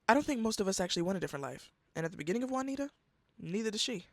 I don't think most of us actually want a different life. And at the beginning of Juanita, neither does she.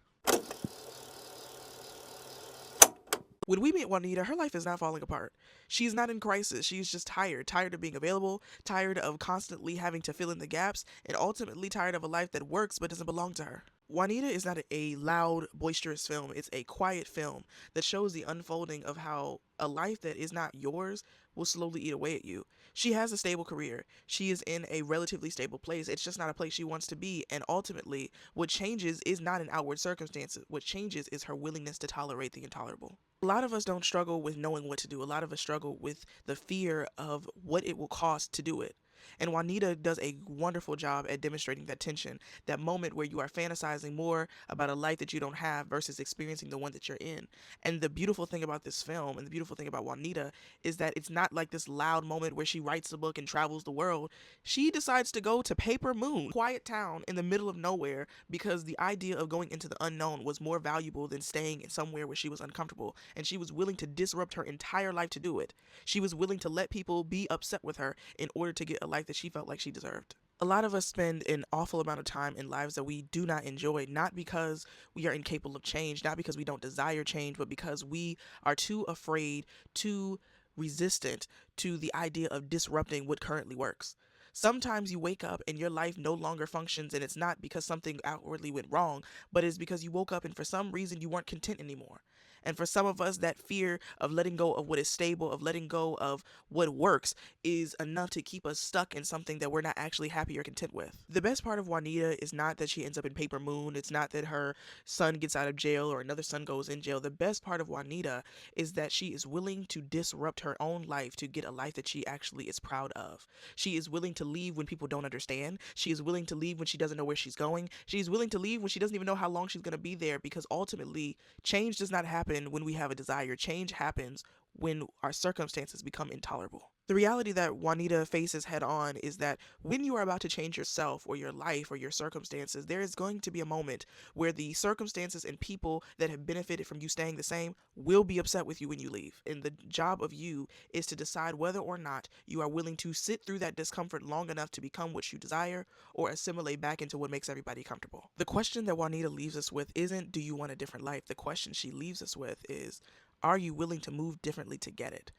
When we meet Juanita, her life is not falling apart. She's not in crisis. She's just tired. Tired of being available, tired of constantly having to fill in the gaps, and ultimately tired of a life that works but doesn't belong to her. Juanita is not a loud, boisterous film. It's a quiet film that shows the unfolding of how a life that is not yours will slowly eat away at you. She has a stable career. She is in a relatively stable place. It's just not a place she wants to be. And ultimately, what changes is not an outward circumstance. What changes is her willingness to tolerate the intolerable. A lot of us don't struggle with knowing what to do. A lot of us struggle with the fear of what it will cost to do it. And Juanita does a wonderful job at demonstrating that tension, that moment where you are fantasizing more about a life that you don't have versus experiencing the one that you're in. And the beautiful thing about this film and the beautiful thing about Juanita is that it's not like this loud moment where she writes a book and travels the world. She decides to go to Paper Moon, quiet town in the middle of nowhere, because the idea of going into the unknown was more valuable than staying in somewhere where she was uncomfortable. And she was willing to disrupt her entire life to do it. She was willing to let people be upset with her in order to get a life that she felt like she deserved. A lot of us spend an awful amount of time in lives that we do not enjoy, not because we are incapable of change, not because we don't desire change, but because we are too afraid, too resistant to the idea of disrupting what currently works. Sometimes you wake up and your life no longer functions, and it's not because something outwardly went wrong, but it's because you woke up and for some reason you weren't content anymore. And for some of us, that fear of letting go of what is stable, of letting go of what works, is enough to keep us stuck in something that we're not actually happy or content with. The best part of Juanita is not that she ends up in Paper Moon. It's not that her son gets out of jail or another son goes in jail. The best part of Juanita is that she is willing to disrupt her own life to get a life that she actually is proud of. She is willing to leave when people don't understand. She is willing to leave when she doesn't know where she's going. She is willing to leave when she doesn't even know how long she's going to be there, because ultimately, change does not happen when we have a desire. Change happens when our circumstances become intolerable. The reality that Juanita faces head on is that when you are about to change yourself or your life or your circumstances, there is going to be a moment where the circumstances and people that have benefited from you staying the same will be upset with you when you leave. And the job of you is to decide whether or not you are willing to sit through that discomfort long enough to become what you desire or assimilate back into what makes everybody comfortable. The question that Juanita leaves us with isn't, do you want a different life? The question she leaves us with is, are you willing to move differently to get it?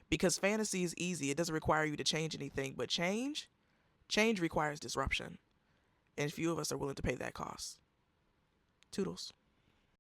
Because fantasy is easy. It doesn't require you to change anything, but change requires disruption. And few of us are willing to pay that cost. Toodles.